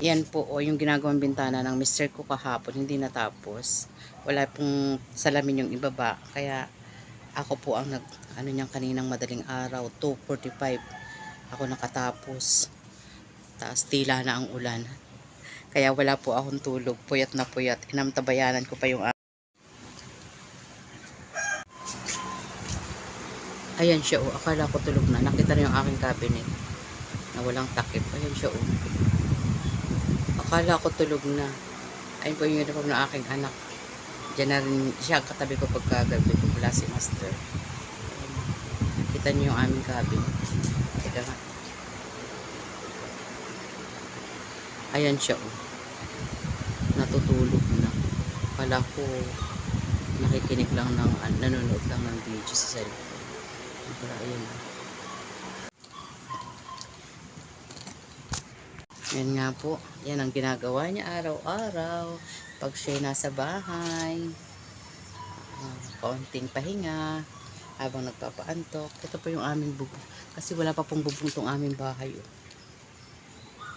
Yan po o yung ginagawang bintana ng mister ko kahapon, hindi natapos. Wala pong salamin yung ibaba. Kaya ako po ang nag ano niyang kaninang madaling araw, 2:45. Ako nakatapos. Taas tila na ang ulan. Kaya wala po akong tulog. Puyat na puyat. Inamtabayanan ko pa yung ayan siya oh. Akala ko tulog na. Nakita na yung aking cabinet na walang takip. Ayan siya oh. Akala ko tulog na. Ayun po yung uniform ng aking anak. Diyan na rin siya katabi ko pagkagabi ko. Wala si master. Kita niyo yung aming cabinet. Teka nga. Ayan siya oh. Natutulog na. Akala ko nakikinig lang ng nanonood lang ng video sa cellphone. Para ayan. Yan nga po. Yan ang ginagawa niya araw-araw. Pag siya nasa bahay. Kaunting pahinga. Habang nagpapaantok. Ito po yung aming bubong. Kasi wala pa pong bubong tong aming bahay. Oh.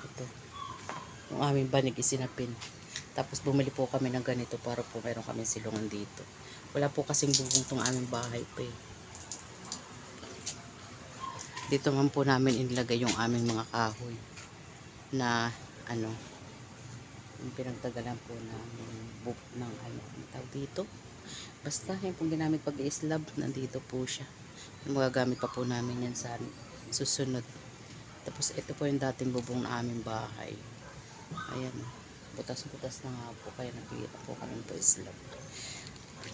Ito. Yung aming banig isinapin. Tapos bumili po kami ng ganito para po meron kami silungan dito. Wala po kasing bubong tong aming bahay pa eh. Dito man po namin inilagay yung aming mga kahoy na ano yung pinagtagalan po namin ng ano tawag dito. Basta yung pong ginamit pag i-slab, nandito po siya. Magagamit pa po namin yan sa susunod. Tapos ito po yung dating bubong na aming bahay. Ayan, butas-butas na nga po kaya nakikita po kami po slab.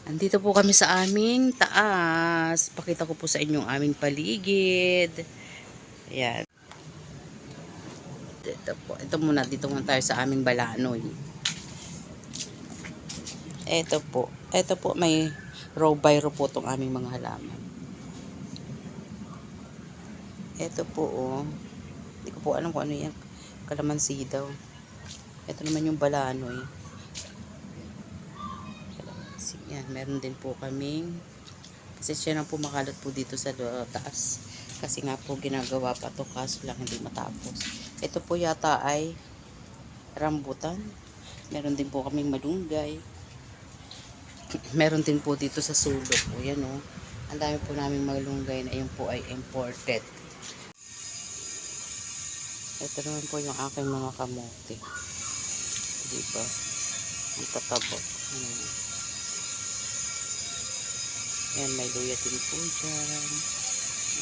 Andito po kami sa aming taas. Pakita ko po sa inyo ang aming paligid. Ayan. Ito po. Ito muna. Dito muna tayo sa aming balanoy. Ito po. Ito po may row by row po itong aming mga halaman. Ito po oh. Hindi ko po alam kung ano yan. Kalamansi daw. Ito naman yung balanoy. Yan, meron din po kaming kasi siya nang pumakalat po dito sa taas kasi nga po ginagawa pa to kaso lang hindi matapos. Ito po yata ay rambutan. Meron din po kaming malunggay. Meron din po dito sa sulok. O yan o. Ang dami po namin malunggay na yun po ay imported. Ito naman po yung aking mga kamote. Diba? Ang tatabo. Ayan, may luya din po dyan.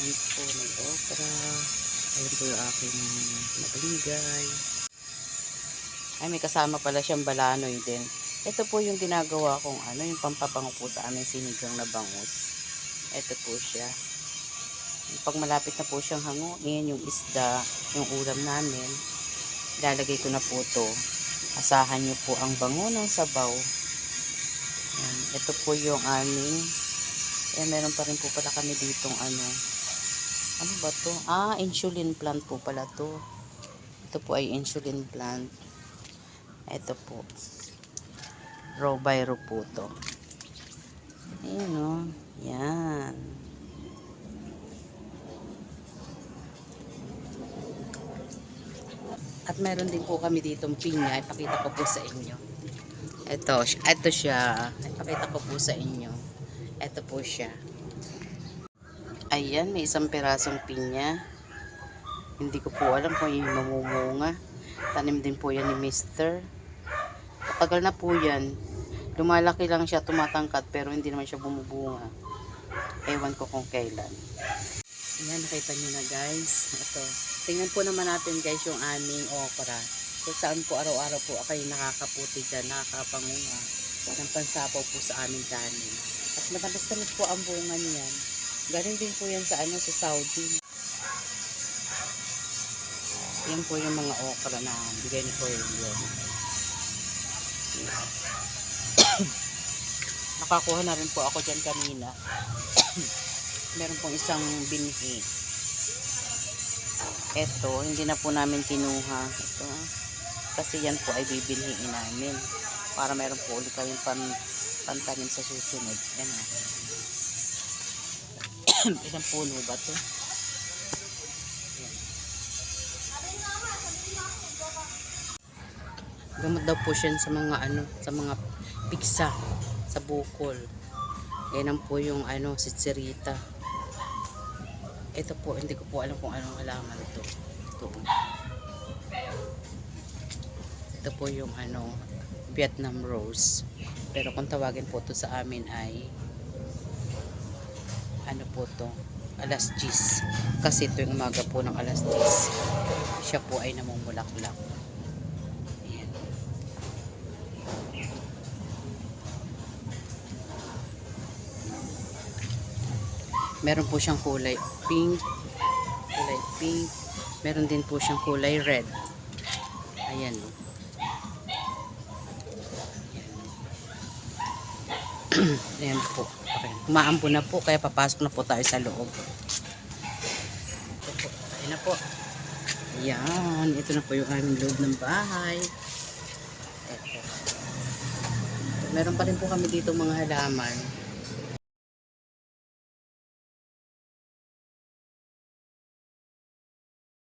Ayan po, may okra. Ayan po yung aking malunggay. Ay, may kasama pala siyang balanoy din. Ito po yung ginagawa kong ano, yung pampabango po sa aming sinigang na bangus. Ito po siya. Pag malapit na po siyang hanguin, yung isda, yung ulam namin, ilalagay ko na po to. Asahan nyo po ang bango ng sabaw. Ayan, ito po yung aming meron pa rin po pala kami ditong ano ba to? Insulin plant po pala to. Ito po ay insulin plant. Ito po. Row by row po to. Ayan o. Yan. At meron din po kami ditong pinya. Ipakita ko po sa inyo. Ito siya. Ipakita ko po sa inyo. Ito po siya. Ayan, may isang pirasong pinya. Hindi ko po alam kung yung mamumunga. Tanim din po yan ni Mr. Tagal na po yan. Lumalaki lang siya, tumatangkat, pero hindi naman siya bumubunga. Ewan ko kung kailan. Ayan, nakita nyo na guys. Ito. Tingnan po naman natin guys yung aming okra. Kung saan po araw-araw po ako yung nakakaputi dyan, nakakapangunga. Ng pansapaw po sa aming tanim. At matamis-tamis po ang bunga niyan. Galing din po yan sa sa Saudi. Yan po yung mga okra na bigay ni Coelho. Nakakuha na rin po ako dyan kanina. Meron pong isang binhi. Ito, hindi na po namin kinuha. Ito, kasi yan po ay bibilhin namin. Para meron po ulit kayong pantanim sa susunod. Yan o. Isang puno ba to? Yan. Gamot daw po siya sa mga ano, sa mga piksa, sa bukol. Yan po yung ano, sitsirita. Ito po, hindi ko po alam kung anong halaman ito. Ito po yung ano, Vietnam rose. Pero kung tawagin po to sa amin ay ano po to, alas 10. Kasi ito yung umaga po ng alas 10. Siya po ay namumulaklak. Ayan. Meron po siyang kulay pink. Meron din po siyang kulay red. Ayan. Ayan po. Okay. Umaambo na po, kaya papasok na po tayo sa loob. Ito po. Ayan na po. Ayan. Ito na po yung aming loob ng bahay. Ito. Meron pa rin po kami dito mga halaman.